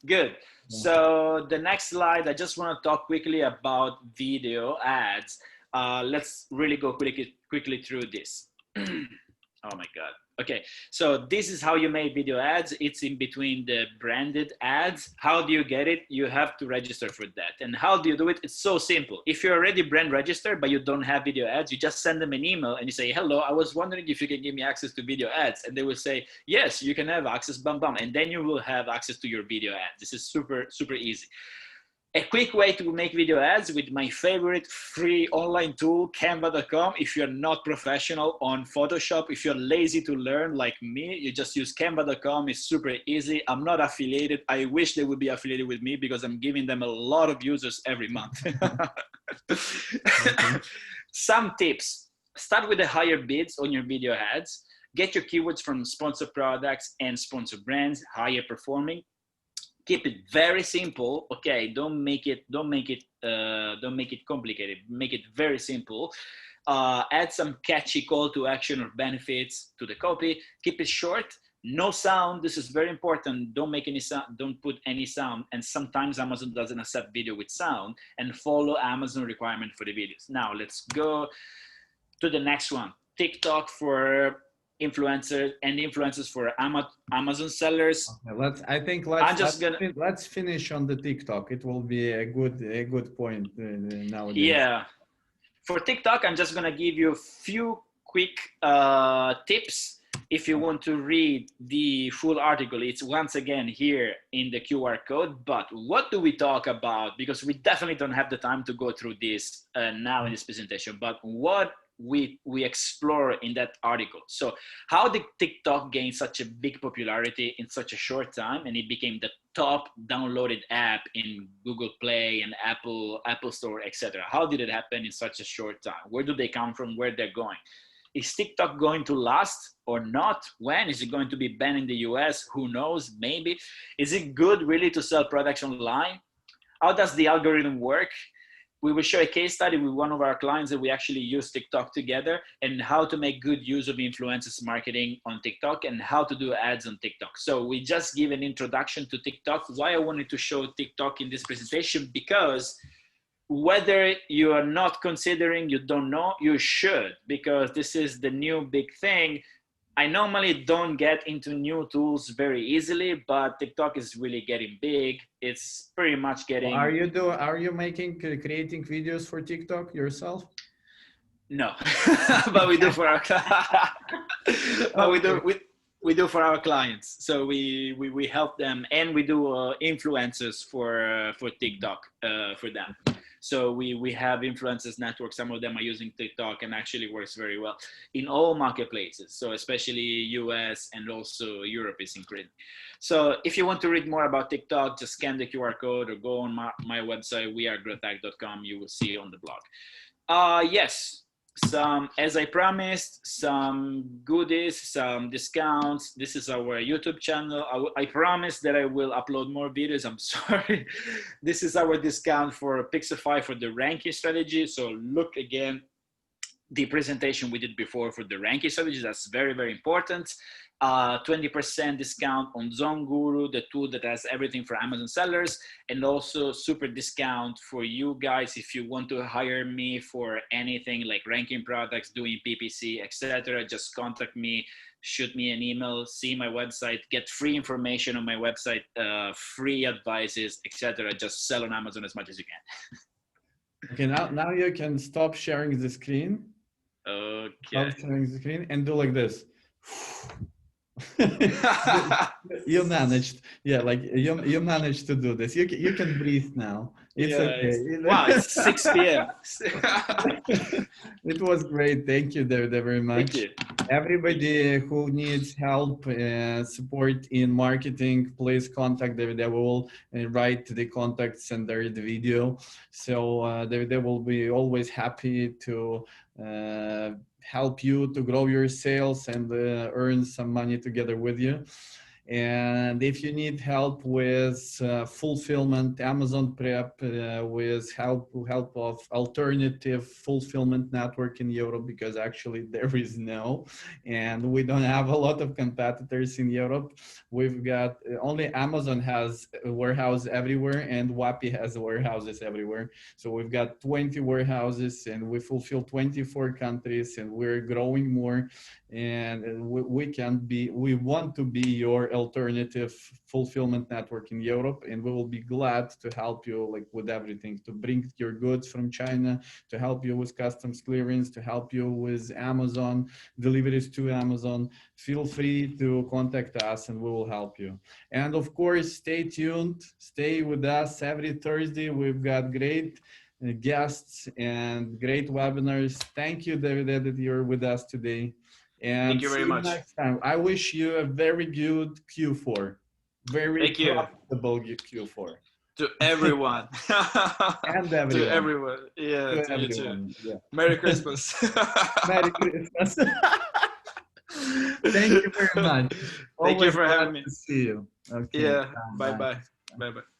Good. So the next slide, I just want to talk quickly about video ads. Let's really go quickly through this. Oh my God. Okay, so this is how you make video ads. It's in between the branded ads. How do you get it? You have to register for that. And how do you do it? It's so simple. If you're already brand registered, but you don't have video ads, you just send them an email and you say, hello, I was wondering if you can give me access to video ads. And they will say, yes, you can have access, bam, bam. And then you will have access to your video ads. This is super, super easy. A quick way to make video ads with my favorite free online tool, canva.com. If you're not professional on Photoshop, if you're lazy to learn like me, you just use canva.com. It's super easy. I'm not affiliated. I wish they would be affiliated with me, because I'm giving them a lot of users every month. Some tips. Start with the higher bids on your video ads. Get your keywords from sponsored products and sponsored brands, higher performing. Keep it very simple. Okay, don't make it complicated. Make it very simple. Add some catchy call to action or benefits to the copy. Keep it short. No sound. This is very important. Don't make any sound. Don't put any sound. And sometimes Amazon doesn't accept video with sound. And follow Amazon requirement for the videos. Now let's go to the next one. TikTok for influencers and influencers for Amazon sellers. Okay, let's finish on the TikTok. It will be a good point nowadays. Yeah. For TikTok, I'm just gonna give you a few quick tips. If you want to read the full article, it's once again here in the QR code. But what do we talk about? Because we definitely don't have the time to go through this now in this presentation. But what we explore in that article. So how did TikTok gain such a big popularity in such a short time, and it became the top downloaded app in Google Play and Apple Store, etc. How did it happen in such a short time? Where do they come from? Where they're going? Is TikTok going to last or not? When is it going to be banned in the US? Who knows? Maybe. Is it good really to sell products online? How does the algorithm work? We will show a case study with one of our clients that we actually use TikTok together, and how to make good use of influencers marketing on TikTok and how to do ads on TikTok. So we just give an introduction to TikTok. Why I wanted to show TikTok in this presentation, because whether you are not considering, you don't know, you should, because this is the new big thing. I normally don't get into new tools very easily, but TikTok is really getting big. It's pretty much getting. Are you creating videos for TikTok yourself? No, but we do for our we do for our clients. So we help them, and we do influencers for TikTok for them. So we have influencers network. Some of them are using TikTok and actually works very well in all marketplaces. So especially US and also Europe is increasing. So if you want to read more about TikTok, just scan the QR code or go on my website, wearegrowthack.com. You will see on the blog. Yes. As I promised, some goodies, some discounts. This is our YouTube channel. I promise that I will upload more videos. I'm sorry. This is our discount for Pixify for the ranking strategy. So look again, the presentation we did before for the ranking strategy. That's very, very important. 20% discount on Zone Guru, the tool that has everything for Amazon sellers, and also super discount for you guys if you want to hire me for anything like ranking products, doing PPC, etc. Just contact me, shoot me an email, see my website, get free information on my website, free advices, etc. Just sell on Amazon as much as you can. Okay, now you can stop sharing the screen. Okay. Stop sharing the screen and do like this. You managed, yeah, like you managed to do this. You can breathe now. It's okay. Wow, it's 6 p.m. It was great. Thank you, Davide, very much. Thank you. Everybody who needs help, support in marketing, please contact Davide. We will write the contacts under the video. So Davide will be always happy to help you to grow your sales and earn some money together with you. And if you need help with fulfillment, Amazon prep, with help of alternative fulfillment network in Europe, because actually there is no, and we don't have a lot of competitors in Europe. We've got only Amazon has a warehouse everywhere, and WAPI has warehouses everywhere. So we've got 20 warehouses, and we fulfill 24 countries, and we're growing more. And we want to be your alternative fulfillment network in Europe, and we will be glad to help you like with everything, to bring your goods from China, to help you with customs clearance, to help you with Amazon deliveries to Amazon. Feel free to contact us and we will help you. And of course, stay tuned, stay with us every Thursday. We've got great guests and great webinars. Thank you, Davide, that you're with us today. And thank you very much. Next time. I wish you a very good Q4. Very profitable Q4. To everyone. And everyone. To everyone. Yeah, to everyone. Yeah. Merry Christmas. Merry Christmas. Thank you very much. Thank you for having me. See you. Okay. Yeah. Bye-bye. Bye-bye.